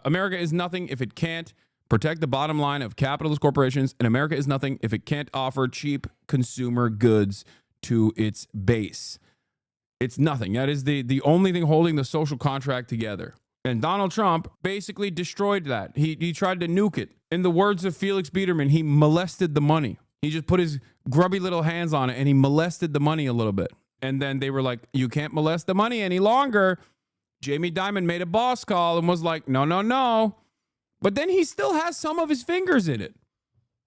America is nothing if it can't protect the bottom line of capitalist corporations, and America is nothing if it can't offer cheap consumer goods to its base. It's nothing. That is the only thing holding the social contract together. And Donald Trump basically destroyed that. He tried to nuke it. In the words of Felix Biederman, he molested the money. He just put his grubby little hands on it and he molested the money a little bit. And then they were like, you can't molest the money any longer. Jamie Dimon made a boss call and was like, no, no, no. But then he still has some of his fingers in it.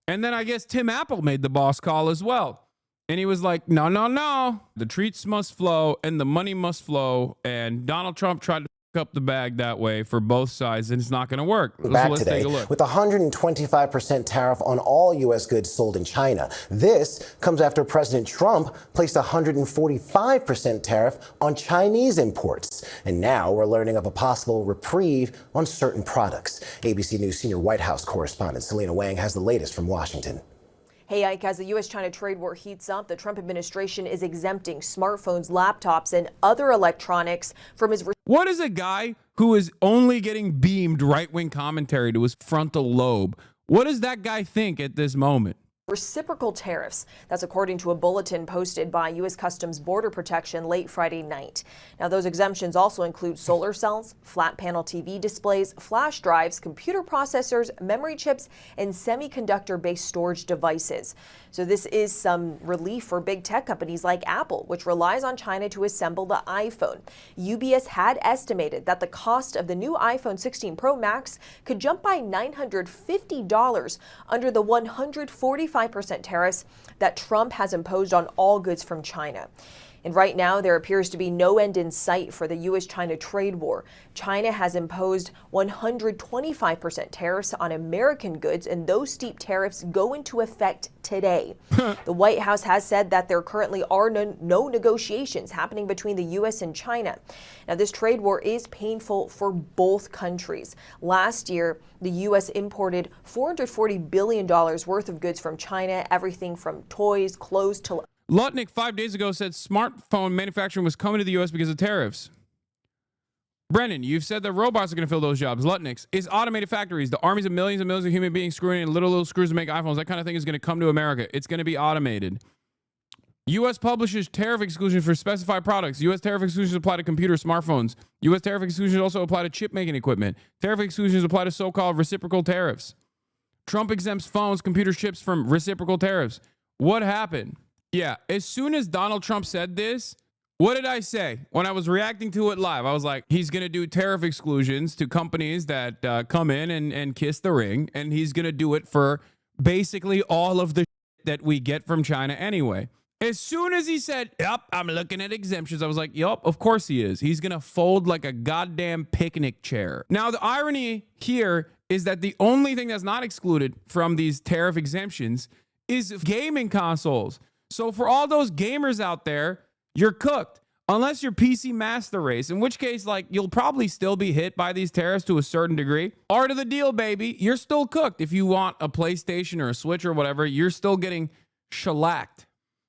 And then I guess Tim Apple made the boss call as well. And he was like, no, no, no. The treats must flow and the money must flow. And Donald Trump tried to up the bag that way for both sides, and it's not going to work. Let's take a look. With a 125% tariff on all U.S. goods sold in China. This comes after President Trump placed a 145% tariff on Chinese imports. And now we're learning of a possible reprieve on certain products. ABC News senior White House correspondent Selena Wang has the latest from Washington. Hey, Ike, as the U.S.-China trade war heats up, the Trump administration is exempting smartphones, laptops, and other electronics from his... What is a guy who is only getting beamed right-wing commentary to his frontal lobe? What does that guy think at this moment? Reciprocal tariffs. That's according to a bulletin posted by U.S. Customs Border Protection late Friday night. Now, those exemptions also include solar cells, flat panel TV displays, flash drives, computer processors, memory chips, and semiconductor-based storage devices. So this is some relief for big tech companies like Apple, which relies on China to assemble the iPhone. UBS had estimated that the cost of the new iPhone 16 Pro Max could jump by $950 under the 145% tariffs that Trump has imposed on all goods from China. And right now, there appears to be no end in sight for the U.S.-China trade war. China has imposed 125% tariffs on American goods, and those steep tariffs go into effect today. The White House has said that there currently are no negotiations happening between the U.S. and China. Now, this trade war is painful for both countries. Last year, the U.S. imported $440 billion worth of goods from China, everything from toys, clothes to... Lutnick 5 days ago said smartphone manufacturing was coming to the U.S. because of tariffs. Brennan, you've said that robots are going to fill those jobs. Lutnick's is automated factories. The armies of millions and millions of human beings screwing in little screws to make iPhones. That kind of thing is going to come to America. It's going to be automated. U.S. publishes tariff exclusions for specified products. U.S. tariff exclusions apply to computer smartphones. U.S. tariff exclusions also apply to chip-making equipment. Tariff exclusions apply to so-called reciprocal tariffs. Trump exempts phones, computer chips from reciprocal tariffs. What happened? Yeah, as soon as Donald Trump said this, what did I say? When I was reacting to it live, I was like, he's going to do tariff exclusions to companies that come in and kiss the ring, and he's going to do it for basically all of the shit that we get from China anyway. As soon as he said, yep, I'm looking at exemptions, I was like, yep, of course he is. He's going to fold like a goddamn picnic chair. Now, the irony here is that the only thing that's not excluded from these tariff exemptions is gaming consoles. So for all those gamers out there, you're cooked. Unless you're PC master race, in which case, like, you'll probably still be hit by these tariffs to a certain degree. Art of the deal, baby. You're still cooked. If you want a PlayStation or a Switch or whatever, you're still getting shellacked.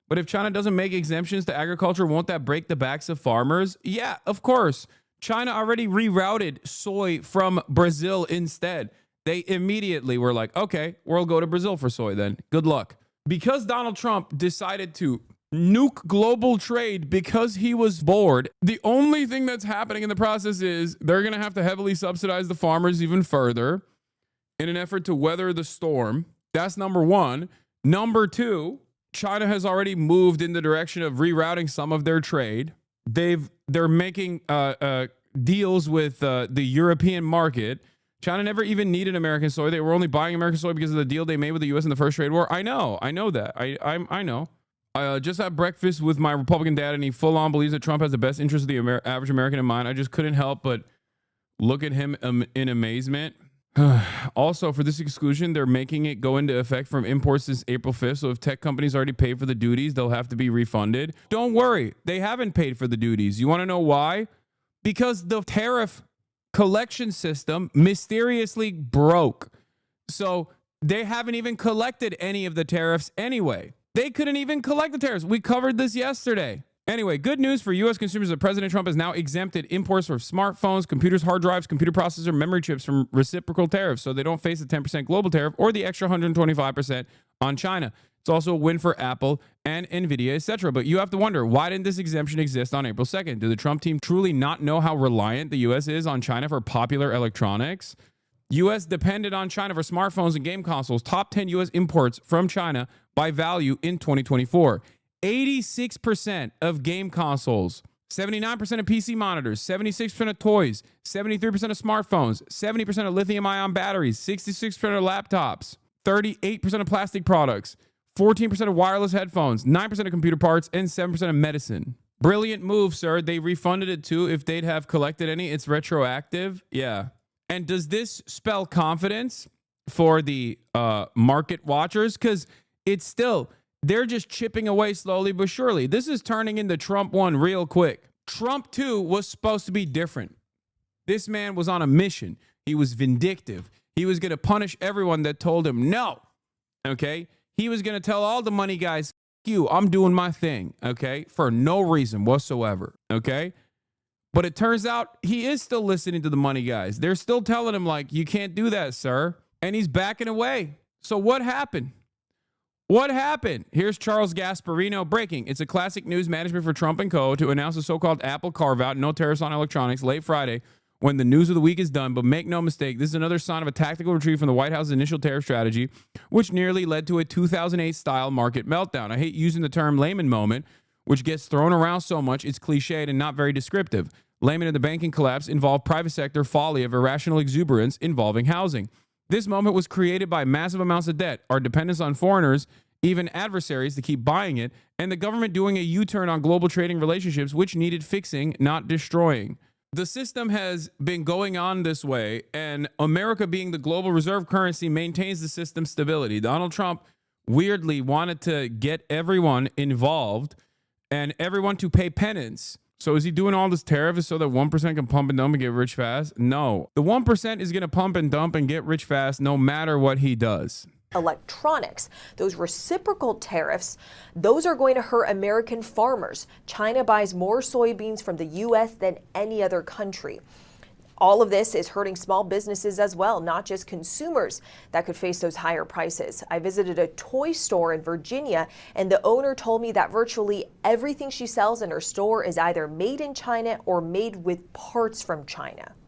But if China doesn't make exemptions to agriculture, won't that break the backs of farmers? Yeah, of course. China already rerouted soy from Brazil instead. They immediately were like, okay, we'll go to Brazil for soy then. Good luck. Because Donald Trump decided to nuke global trade because he was bored, the only thing that's happening in the process is they're going to have to heavily subsidize the farmers even further in an effort to weather the storm. That's number one. Number two, China has already moved in the direction of rerouting some of their trade. They're making deals with the European market. China never even needed American soy. They were only buying American soy because of the deal they made with the U.S. in the first trade war. I know that. I know. I just had breakfast with my Republican dad, and he full-on believes that Trump has the best interest of the average American in mind. I just couldn't help but look at him in amazement. Also, for this exclusion, they're making it go into effect from imports since April 5th. So if tech companies already paid for the duties, they'll have to be refunded. Don't worry. They haven't paid for the duties. You want to know why? Because the tariff collection system mysteriously broke. So they haven't even collected any of the tariffs anyway. They couldn't even collect the tariffs. We covered this yesterday. Anyway, good news for U.S. consumers that President Trump has now exempted imports of smartphones, computers, hard drives, computer processor, memory chips from reciprocal tariffs, so they don't face a 10% global tariff or the extra 125% on China. It's also a win for Apple and Nvidia, etc. But you have to wonder, why didn't this exemption exist on April 2nd? Did the Trump team truly not know how reliant the U.S. is on China for popular electronics? U.S. depended on China for smartphones and game consoles. Top 10 U.S. imports from China by value in 2024. 86% of game consoles, 79% of PC monitors, 76% of toys, 73% of smartphones, 70% of lithium-ion batteries, 66% of laptops, 38% of plastic products, 14% of wireless headphones, 9% of computer parts, and 7% of medicine. Brilliant move, sir. They refunded it too if they'd have collected any. It's retroactive. Yeah. And does this spell confidence for the market watchers? Because it's still... they're just chipping away slowly but surely. This is turning into Trump 1 real quick. Trump 2 was supposed to be different. This man was on a mission. He was vindictive. He was going to punish everyone that told him no. Okay? He was going to tell all the money guys, F you, I'm doing my thing. Okay? For no reason whatsoever. Okay? But it turns out he is still listening to the money guys. They're still telling him, like, you can't do that, sir. And he's backing away. So what happened? What happened? Here's Charles Gasparino breaking. It's a classic news management for Trump and co. to announce a so-called Apple carve-out, no tariffs on electronics, late Friday when the news of the week is done. But make no mistake, this is another sign of a tactical retreat from the White House's initial tariff strategy, which nearly led to a 2008-style market meltdown. I hate using the term Lehman moment, which gets thrown around so much, it's cliched and not very descriptive. Lehman and the banking collapse involved private sector folly of irrational exuberance involving housing. This moment was created by massive amounts of debt, our dependence on foreigners, even adversaries, to keep buying it, and the government doing a U-turn on global trading relationships, which needed fixing, not destroying. The system has been going on this way, and America being the global reserve currency maintains the system's stability. Donald Trump weirdly wanted to get everyone involved and everyone to pay penance. So is he doing all this tariffs so that 1% can pump and dump and get rich fast? No. The 1% is going to pump and dump and get rich fast no matter what he does. Electronics. Those reciprocal tariffs, those are going to hurt American farmers. China buys more soybeans from the U.S. than any other country. All of this is hurting small businesses as well, not just consumers that could face those higher prices. I visited a toy store in Virginia, and the owner told me that virtually everything she sells in her store is either made in China or made with parts from China.